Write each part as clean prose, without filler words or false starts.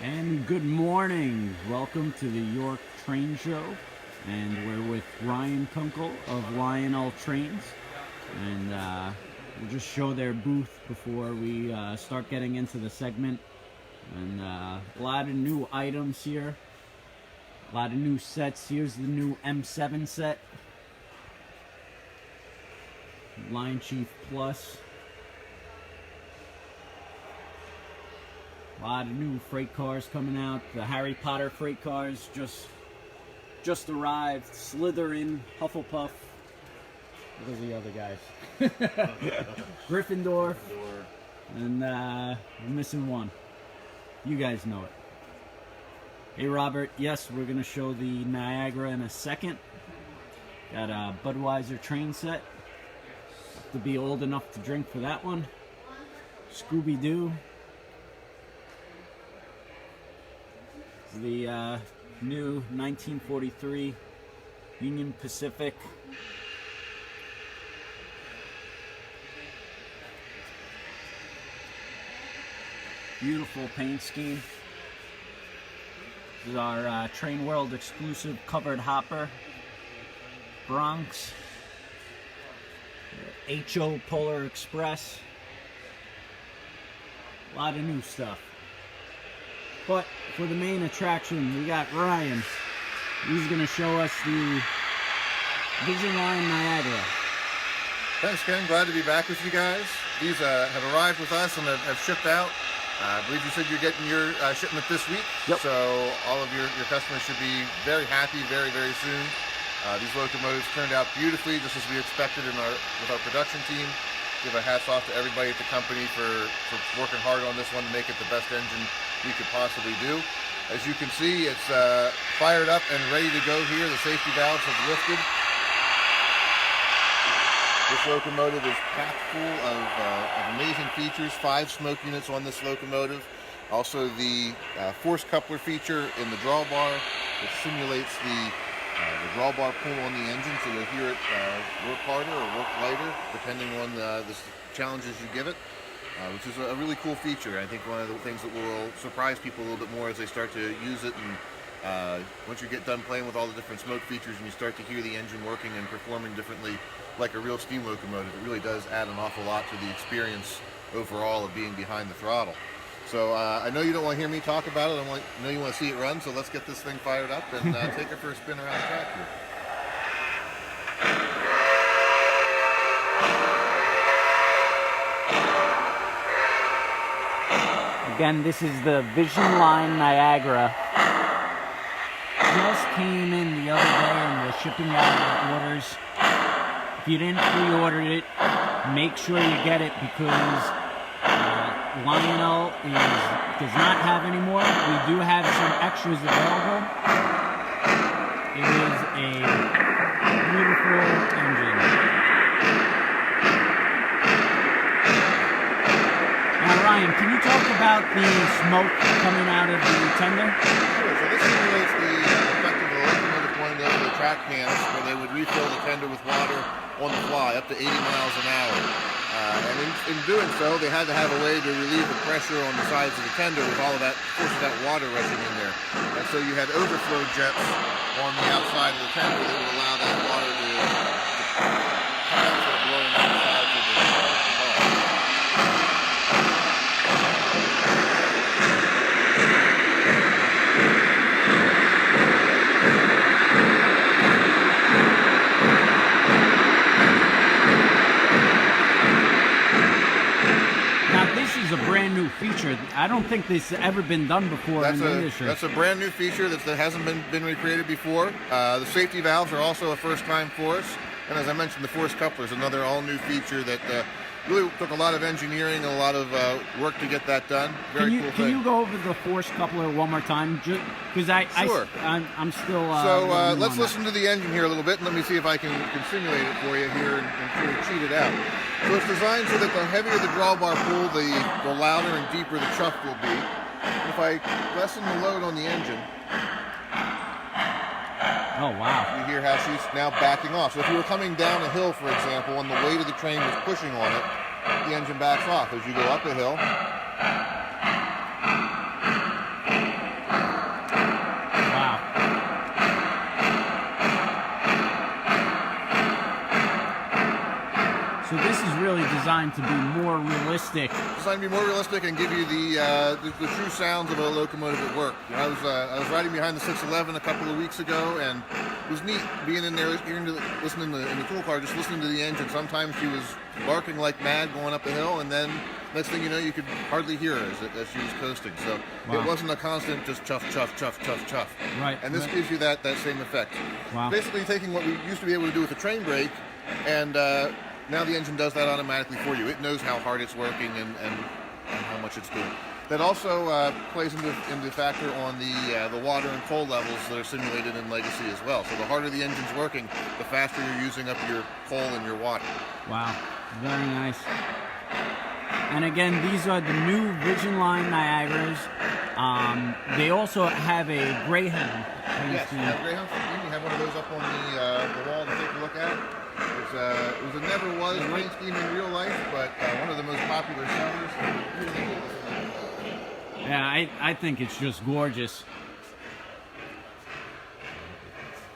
And good morning. Welcome to the York Train Show. And we're with Ryan Kunckle of Lionel Trains. And we'll just show their booth before we start getting into the segment. And a lot of new items here. A lot of new sets. Here's the new M7 set. Line Chief Plus. A lot of new freight cars coming out. The Harry Potter freight cars just arrived. Slytherin, Hufflepuff. What are the other guys? Gryffindor. And we're missing one. You guys know it. Hey Robert, yes, we're going to show the Niagara in a second. Got a Budweiser train set. Have to be old enough to drink for that one. Scooby-Doo. The new 1943 Union Pacific. Beautiful paint scheme. This is our TrainWorld exclusive covered hopper. Bronx. HO Polar Express. A lot of new stuff. But for the main attraction, we got Ryan. He's going to show us the Vision Line Niagara. Thanks, Ken. Glad to be back with you guys. These have arrived with us and have shipped out. I believe you said you're getting your shipment this week. Yep. So all of your customers should be very happy very, very soon. These locomotives turned out beautifully, just as we expected with our production team. Give a hats off to everybody at the company for working hard on this one to make it the best engine we could possibly do. As you can see, it's fired up and ready to go here. The safety valves have lifted. This locomotive is packed full of amazing features. 5 smoke units on this locomotive. Also the force coupler feature in the drawbar, which simulates the drawbar pull on the engine, so you'll hear it work harder or work lighter, depending on the challenges you give it. Which is a really cool feature. I think one of the things that will surprise people a little bit more as they start to use it, and once you get done playing with all the different smoke features and you start to hear the engine working and performing differently like a real steam locomotive, it really does add an awful lot to the experience overall of being behind the throttle. So I know you don't want to hear me talk about it, I know you want to see it run, so let's get this thing fired up and take it for a spin around the track here. Again, this is the Vision Line Niagara. Just came in the other day and we're shipping out orders. If you didn't pre-order it, make sure you get it because Lionel does not have any more. We do have some extras available. It is a beautiful engine. Ryan, can you talk about the smoke coming out of the tender? Sure. So this simulates the effect of the locomotive going over the track cans where they would refill the tender with water on the fly, up to 80 miles an hour. And in doing so, they had to have a way to relieve the pressure on the sides of the tender with all of that, force of that water rushing in there. And so you had overflow jets on the outside of the tender that would allow that water to come out and blowing out the sides of the car. A brand new feature. I don't think this has ever been done before in the industry. That's a brand new feature that hasn't been recreated before. The safety valves are also a first time for us, and as I mentioned, the force coupler is another all new feature that really took a lot of engineering and a lot of work to get that done. Very cool thing. Can you go over the force coupler one more time? Because Sure. I'm still. So let's listen to the engine here a little bit, and let me see if I can simulate it for you here and sort of cheat it out. So it's designed so that the heavier the drawbar pull, the louder and deeper the chuff will be. If I lessen the load on the engine, oh wow! You hear how she's now backing off. So if you were coming down a hill, for example, and the weight of the train was pushing on it, the engine backs off. As you go up a hill, designed to be more realistic. Designed to be more realistic and give you the true sounds of a locomotive at work. You know, I was riding behind the 611 a couple of weeks ago, and it was neat being in there, listening in the cool car, just listening to the engine. Sometimes she was barking like mad going up a hill, and then next thing you know, you could hardly hear her as she was coasting. So it wasn't a constant just chuff, chuff, chuff, chuff, chuff. Right. And this gives you that same effect. Wow. Basically taking what we used to be able to do with a train brake, and now the engine does that automatically for you. It knows how hard it's working and how much it's doing. That also plays into factor on the water and coal levels that are simulated in Legacy as well. So the harder the engine's working, the faster you're using up your coal and your water. Wow, very nice. And again, these are the new Vision Line Niagaras. They also have a Greyhound. Yes, you have Greyhound. You have one of those up on the wall to take a look at. It was a never was paint scheme in real life, but one of the most popular sellers. Yeah, I think it's just gorgeous.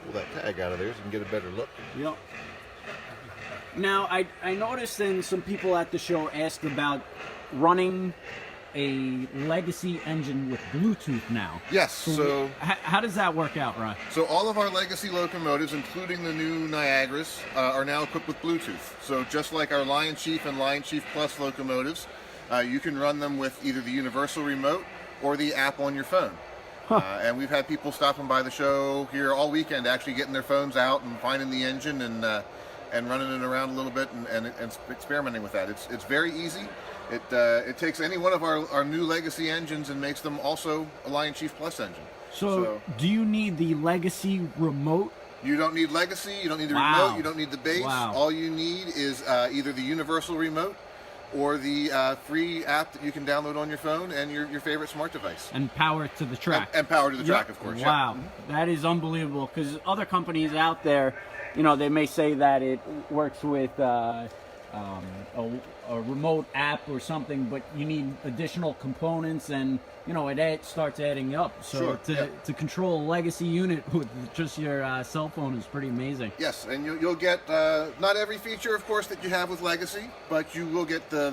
Pull that tag out of there so you can get a better look. Yep. Now, I noticed then some people at the show asked about running a Legacy engine with Bluetooth now. Yes, so how does that work out, Ryan? So all of our Legacy locomotives, including the new Niagaras, are now equipped with Bluetooth. So just like our Lion Chief and Lion Chief Plus locomotives, you can run them with either the universal remote or the app on your phone. And we've had people stopping by the show here all weekend, actually getting their phones out and finding the engine and running it around a little bit and experimenting with that. It's very easy. It takes any one of our new Legacy engines and makes them also a Lion Chief Plus engine. So do you need the Legacy remote? You don't need Legacy, you don't need the remote, you don't need the base. All you need is either the universal remote or the free app that you can download on your phone and your favorite smart device. And power to the track. And power to the track, of course. Wow, that is unbelievable, because other companies out there, you know, they may say that it works with a remote app or something, but you need additional components, and you know it starts adding up. So to control a Legacy unit with just your cell phone is pretty amazing. Yes, and you'll get not every feature, of course, that you have with Legacy, but you will get the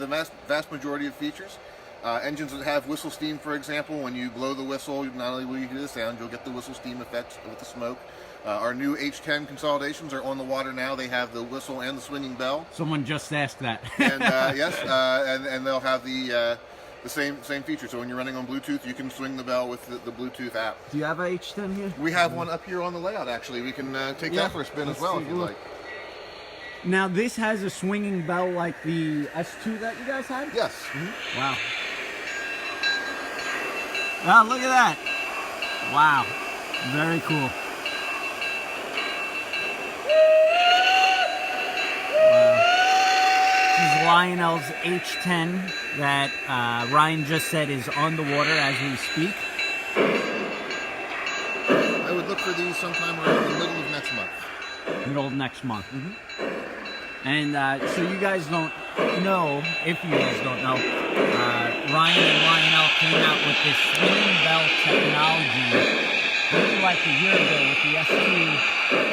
vast majority of features. Engines that have whistle steam, for example, when you blow the whistle, not only will you hear the sound, you'll get the whistle steam effects with the smoke. Our new H10 consolidations are on the water now. They have the whistle and the swinging bell. Someone just asked that. And yes, and they'll have the same feature. So when you're running on Bluetooth, you can swing the bell with the Bluetooth app. Do you have a H10 here? We have one up here on the layout, actually. We can take that for a spin as well if you like. Now this has a swinging bell like the S2 that you guys had? Yes. Mm-hmm. Wow. Wow, look at that. Wow. Very cool. This is Lionel's H10 that Ryan just said is on the water as we speak. I would look for these sometime around the middle of next month. Middle of next month. And so you guys don't know, if you guys don't know, Ryan and Lionel came out with this swinging bell technology maybe like a year ago with the S2,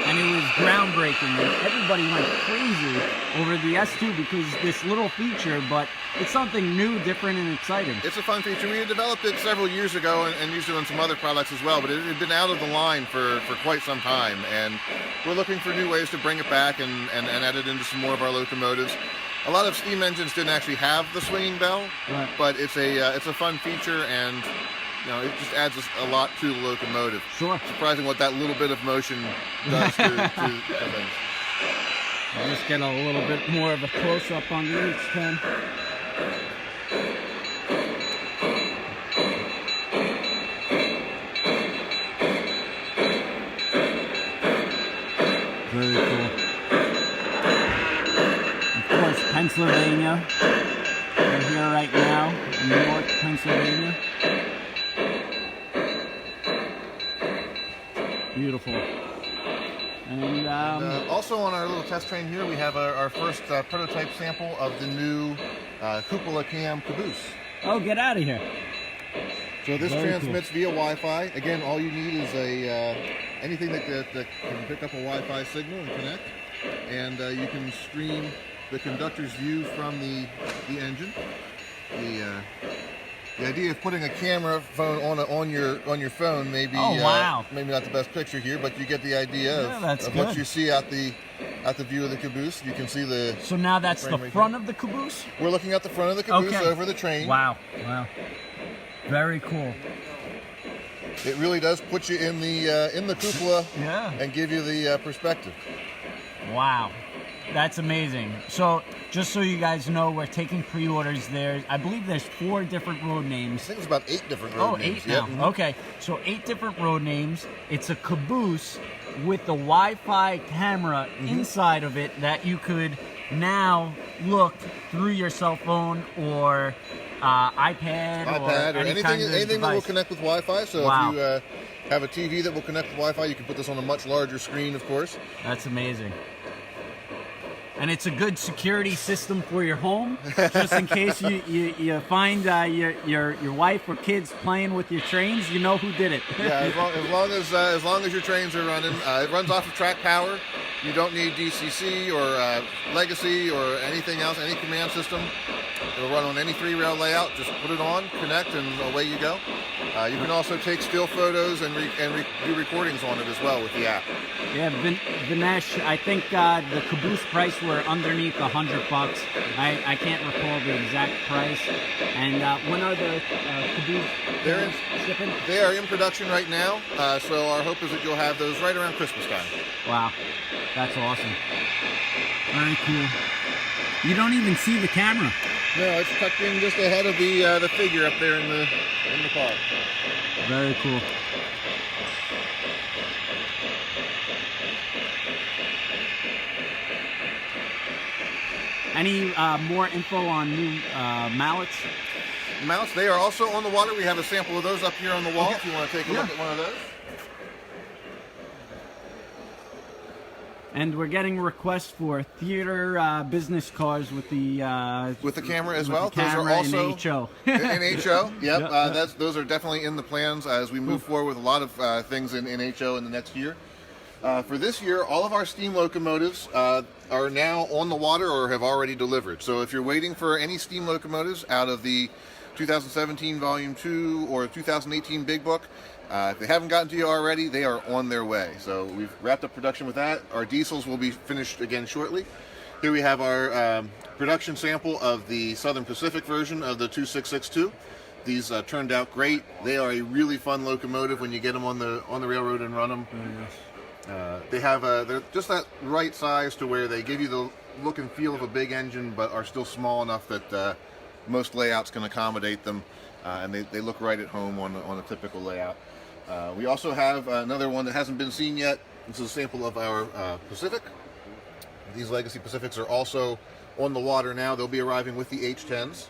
and it was groundbreaking, and everybody went crazy over the S2 because this little feature, but it's something new, different, and exciting. It's a fun feature. We had developed it several years ago and used it on some other products as well, but it had been out of the line for quite some time, and we're looking for new ways to bring it back and add it into some more of our locomotives. A lot of steam engines didn't actually have the swinging bell, but it's a fun feature, and you know, it just adds a lot to the locomotive. Sure. Surprising what that little bit of motion does to things. I'll just get a little bit more of a close-up on the H10. Very cool. Of course, Pennsylvania. We're here right now, New York, Pennsylvania. Beautiful. And also on our little test train here, we have our first prototype sample of the new Kunckle cam Caboose. Oh, get out of here. So this transmits via Wi-Fi. Again, all you need is anything that can pick up a Wi-Fi signal and connect. And you can stream the conductor's view from the engine. The idea of putting a camera phone on your phone maybe maybe not the best picture here, but you get the idea of what you see at the view of the Caboose. You can see the. So now that's the front of the Caboose? We're looking at the front of the Caboose over the train. Wow. Very cool. It really does put you in the cupola and give you the perspective. Wow. That's amazing. So, just so you guys know, we're taking pre-orders there. I believe there's 4 different road names. I think it's about 8 different road names. 8 now. Yep. Okay. So, 8 different road names. It's a Caboose with the Wi-Fi camera inside of it that you could now look through your cell phone or iPad or anything that will connect with Wi-Fi. So if you have a TV that will connect with Wi-Fi, you can put this on a much larger screen, of course. That's amazing. And it's a good security system for your home, just in case you find your wife or kids playing with your trains, you know who did it. Yeah, as long as your trains are running, it runs off of track power. You don't need DCC or Legacy or anything else, any command system. It'll run on any 3-rail layout. Just put it on, connect, and away you go. You can also take still photos and do recordings on it as well with the app. Yeah, Vinesh, I think the Caboose price were underneath $100. I can't recall the exact price. And when are the Caboose shipping? They are in production right now. So our hope is that you'll have those right around Christmas time. Wow, that's awesome. Very cool. You don't even see the camera. No, it's tucked in just ahead of the figure up there in the car. Very cool. Any more info on new mallets? Mallets, they are also on the water. We have a sample of those up here on the wall if you want to take a look at one of those. And we're getting requests for theater business cars with the camera as well. Those are also in HO. In HO, yep. Those are definitely in the plans as we move forward with a lot of things in HO in the next year. For this year, all of our steam locomotives are now on the water or have already delivered. So if you're waiting for any steam locomotives out of the 2017 Volume 2 or 2018 Big Book, if they haven't gotten to you already, they are on their way. So we've wrapped up production with that. Our diesels will be finished again shortly. Here we have our production sample of the Southern Pacific version of the 2662. These turned out great. They are a really fun locomotive when you get them on the railroad and run them. They're just that right size to where they give you the look and feel of a big engine, but are still small enough that most layouts can accommodate them, and they look right at home on a typical layout. We also have another one that hasn't been seen yet. This is a sample of our Pacific. These Legacy Pacifics are also on the water now. They'll be arriving with the H10s.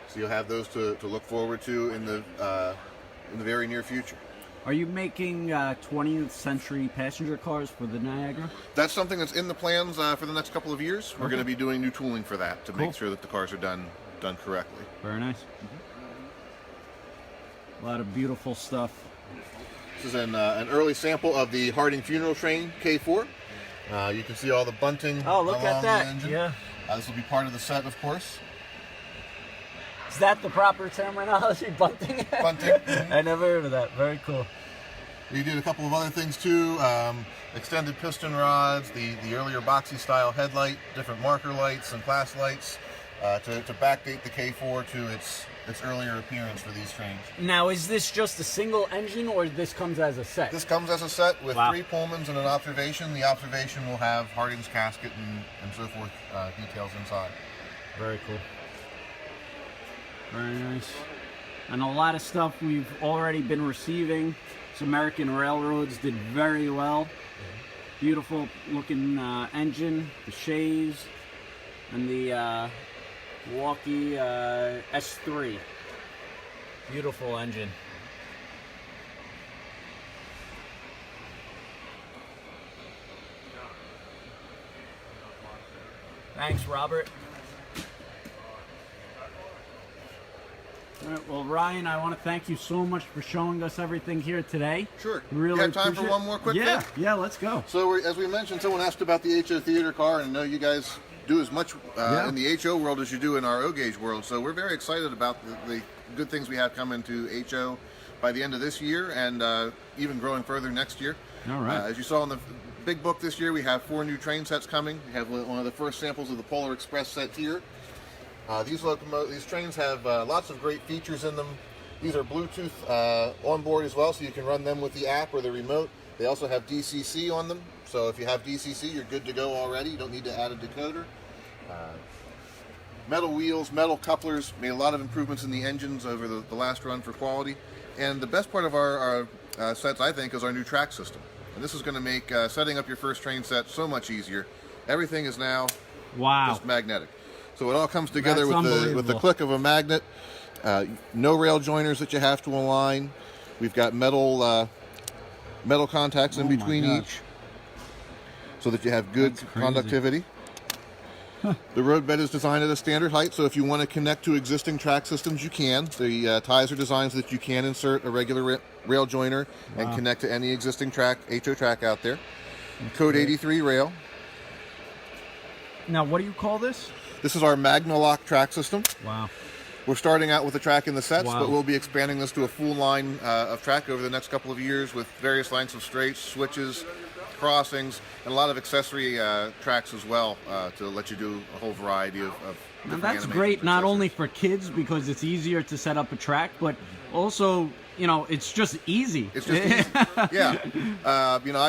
So you'll have those to look forward to in the very near future. Are you making 20th century passenger cars for the Niagara? That's something that's in the plans for the next couple of years. We're going to be doing new tooling for that to make sure that the cars are done correctly. Very nice. A lot of beautiful stuff. This is an early sample of the Harding Funeral Train K4. You can see all the bunting. Oh, look at that! The engine. Yeah. This will be part of the set, of course. Is that the proper terminology? Bunting? Bunting. I never heard of that. Very cool. We did a couple of other things too. Extended piston rods, the earlier boxy style headlight, different marker lights and class lights to backdate the K4 to its earlier appearance for these trains. Now, is this just a single engine or this comes as a set? This comes as a set with 3 Pullmans and an observation. The observation will have Harding's casket and so forth details inside. Very cool. Very nice. And a lot of stuff we've already been receiving. Some American Railroads did very well. Beautiful looking engine, the Shays, and the Milwaukee S3. Beautiful engine. Thanks, Robert. All right, well, Ryan, I want to thank you so much for showing us everything here today. Sure. Really you have time for one more quick thing? Yeah, let's go. So, as we mentioned, someone asked about the HO Theater car, and I know you guys do as much in the HO world as you do in our O-gauge world. So we're very excited about the good things we have coming to HO by the end of this year, and even growing further next year. All right. As you saw in the big book this year, we have 4 new train sets coming. We have one of the first samples of the Polar Express set here. These trains have lots of great features in them. These are Bluetooth on board as well, so you can run them with the app or the remote. They also have DCC on them, so if you have DCC, you're good to go already. You don't need to add a decoder. Metal wheels, metal couplers, made a lot of improvements in the engines over the last run for quality. And the best part of our sets, I think, is our new track system. And this is going to make setting up your first train set so much easier. Everything is now just magnetic. So it all comes together with the click of a magnet. No rail joiners that you have to align. We've got metal contacts in between each, so that you have good conductivity. The roadbed is designed at a standard height, so if you want to connect to existing track systems, you can. The ties are designed so that you can insert a regular rail joiner and connect to any existing track, HO track out there. Code 83 rail. Now, what do you call this? This is our Magna-Lock track system. Wow. We're starting out with the track in the sets, but we'll be expanding this to a full line of track over the next couple of years with various lengths of straights, switches, crossings, and a lot of accessory tracks as well to let you do a whole variety of now that's great, not only for kids because it's easier to set up a track, but also, you know, it's just easy. It's just easy. Yeah. You know,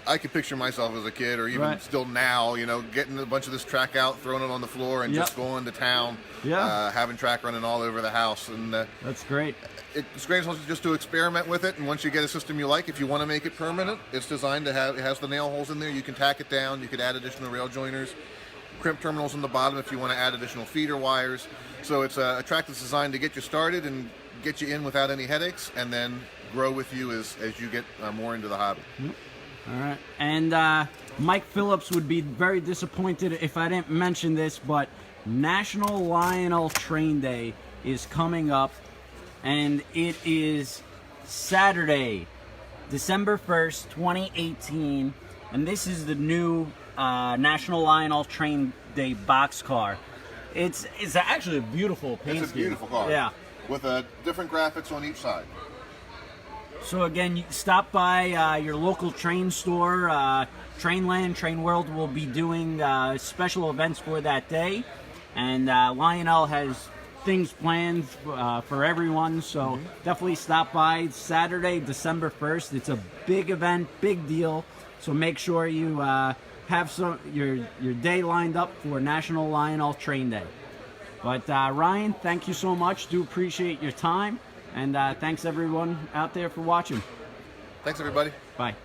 I can picture myself as a kid, or even still now, you know, getting a bunch of this track out, throwing it on the floor, and just going to town, having track running all over the house. And that's great. It's great also just to experiment with it, and once you get a system you like, if you want to make it permanent, it's designed to have, it has the nail holes in there. You can tack it down. You could add additional rail joiners, crimp terminals on the bottom if you want to add additional feeder wires. So it's a track that's designed to get you started and get you in without any headaches, and then grow with you as you get more into the hobby. All right. And Mike Phillips would be very disappointed if I didn't mention this, but National Lionel Train Day is coming up, and it is Saturday, December 1st, 2018, and this is the new National Lionel Train Day boxcar. It's actually a beautiful paint scheme. It's a beautiful car. Yeah. With different graphics on each side. So again, you stop by your local train store. Trainland, TrainWorld will be doing special events for that day, and Lionel has things planned for everyone. So definitely stop by. It's Saturday, December 1st. It's a big event, big deal. So make sure you have your day lined up for National Lionel Train Day. But Ryan, thank you so much. Do appreciate your time. And thanks everyone out there for watching. Thanks everybody. Bye.